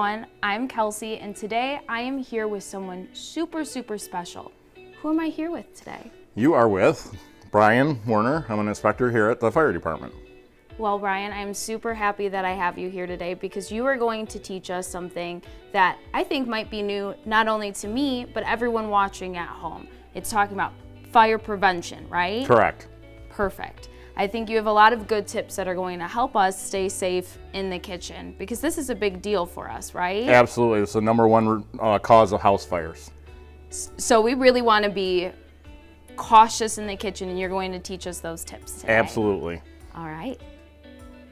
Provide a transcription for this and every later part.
everyone, I'm Kelsey, and today I am here with someone super special. Who am I here with today? You are with Brian Werner. I'm an inspector here at the fire department. Well, Brian, I'm super happy that I have you here today because you are going to teach us something that I think might be new, not only to me, but everyone watching at home. It's talking about fire prevention, right? Correct. Perfect. I think you have a lot of good tips that are going to help us stay safe in the kitchen because this is a big deal for us, right? Absolutely. It's the number one cause of house fires. So we really want to be cautious in the kitchen, and you're going to teach us those tips today. Absolutely. All right.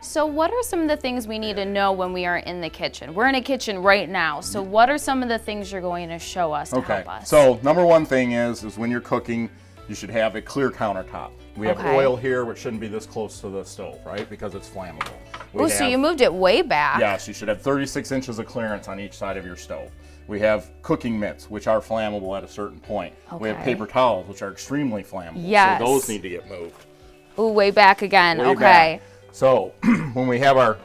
So what are some of the things we need to know when we are in the kitchen? We're in a kitchen right now, so what are some of the things you're going to show us to help us? So number one thing is when you're cooking, you should have a clear countertop. We have oil here, which shouldn't be this close to the stove, right? Because it's flammable. Oh, so you moved it way back. Yes, you should have 36 inches of clearance on each side of your stove. We have cooking mitts, which are flammable at a certain point. We have paper towels, which are extremely flammable. Yes. So those need to get moved. Ooh, way back again. Way back. So when we have our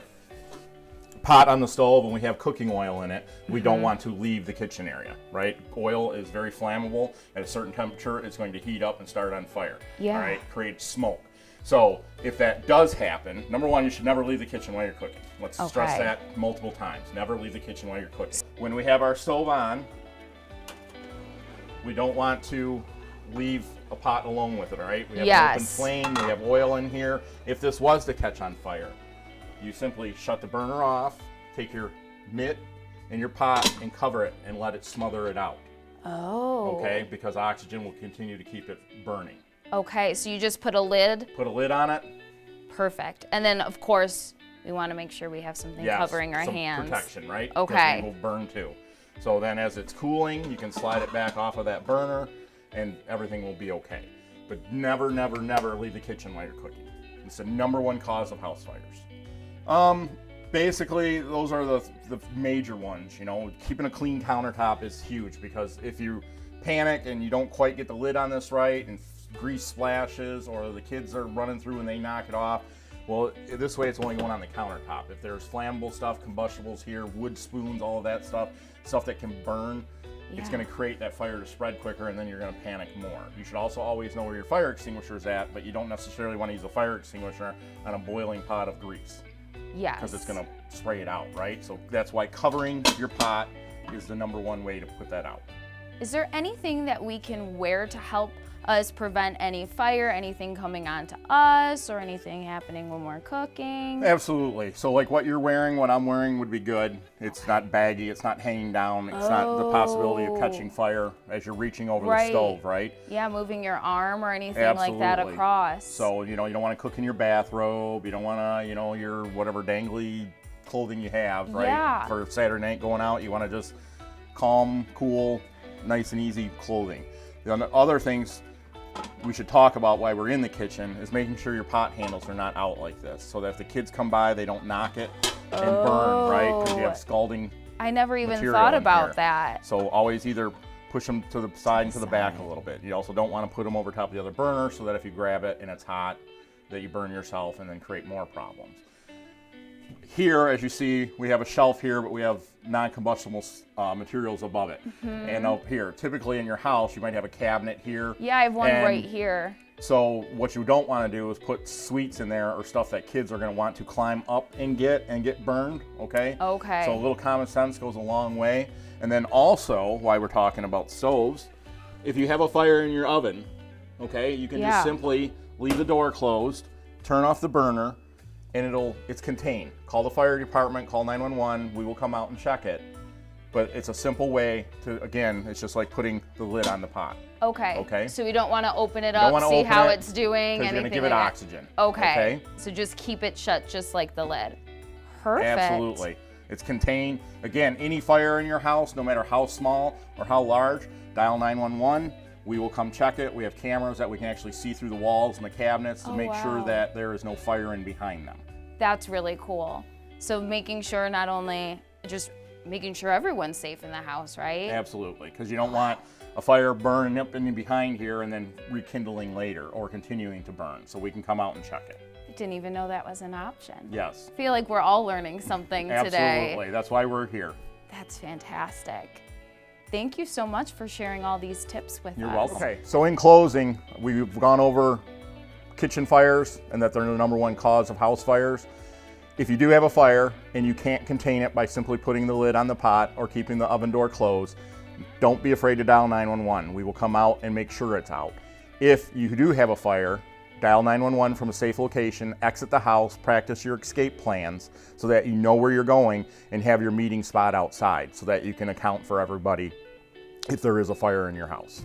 pot on the stove and we have cooking oil in it, we don't want to leave the kitchen area, right? Oil is very flammable. At a certain temperature, it's going to heat up and start on fire. Yeah. All right, create smoke. So if that does happen, number one, you should never leave the kitchen while you're cooking. Let's stress that multiple times. Never leave the kitchen while you're cooking. When we have our stove on, we don't want to leave a pot alone with it, all right? We have an open flame, we have oil in here. If this was to catch on fire, you simply shut the burner off, take your mitt and your pot and cover it and let it smother it out. Oh. Okay, because oxygen will continue to keep it burning. Okay, so you just put a lid? Put a lid on it. Perfect. And then, of course, we want to make sure we have something covering our some hands. Protection, right? Okay. Because we will burn too. So then as it's cooling, you can slide it back off of that burner and everything will be okay. But never leave the kitchen while you're cooking. It's the number one cause of house fires. Basically, those are the major ones. You know, keeping a clean countertop is huge because if you panic and you don't quite get the lid on this right and grease splashes or the kids are running through and they knock it off, well, this way it's only going on the countertop. If there's flammable stuff, combustibles here, wood spoons, all of that stuff that can burn, it's going to create that fire to spread quicker and then you're going to panic more. You should also always know where your fire extinguisher is at, but you don't necessarily want to use a fire extinguisher on a boiling pot of grease. Yes. Because it's going to spray it out, right? So that's why covering your pot is the number one way to put that out. Is there anything that we can wear to help us prevent any fire, anything coming onto us, or anything happening when we're cooking? Absolutely. So like what you're wearing, what I'm wearing would be good. It's not baggy, it's not hanging down, it's not the possibility of catching fire as you're reaching over the stove, right? Yeah, moving your arm or anything like that across. So, you know, you don't want to cook in your bathrobe, you don't want to, you know, your whatever dangly clothing you have, right? Yeah. For Saturday night going out, you want to just calm, cool, nice and easy clothing. The other things we should talk about while we're in the kitchen is making sure your pot handles are not out like this so that if the kids come by, they don't knock it and burn, right? Because you have scalding I never even thought about that. So always either push them to the side and to the back a little bit. You also don't want to put them over top of the other burner so that if you grab it and it's hot, that you burn yourself and then create more problems. Here, as you see, we have a shelf here, but we have non-combustible materials above it. And up here, typically in your house, you might have a cabinet here. Yeah, I have one right here. So what you don't want to do is put sweets in there or stuff that kids are going to want to climb up and get burned, okay? Okay. So a little common sense goes a long way. And then also, while we're talking about stoves, if you have a fire in your oven, okay, you can just simply leave the door closed, turn off the burner, and it's contained. Call the fire department, call 911, we will come out and check it. But it's a simple way to, again, it's just like putting the lid on the pot. Okay. So we don't want to open it up, see how it's doing, because you're going to give it oxygen. Okay. So just keep it shut just like the lid. Perfect. Absolutely. It's contained. Again, any fire in your house, no matter how small or how large, dial 911. We will come check it. We have cameras that we can actually see through the walls and the cabinets to make sure that there is no fire in behind them. That's really cool. So making sure not only just making sure everyone's safe in the house, right? Absolutely, because you don't want a fire burning up in behind here and then rekindling later or continuing to burn. So we can come out and check it. I didn't even know that was an option. Yes. I feel like we're all learning something today. Absolutely. That's why we're here. That's fantastic. Thank you so much for sharing all these tips with us. You're welcome. Okay, so in closing, we've gone over kitchen fires and that they're the #1 cause of house fires. If you do have a fire and you can't contain it by simply putting the lid on the pot or keeping the oven door closed, don't be afraid to dial 911. We will come out and make sure it's out. If you do have a fire, dial 911 from a safe location, exit the house, practice your escape plans so that you know where you're going, and have your meeting spot outside so that you can account for everybody if there is a fire in your house.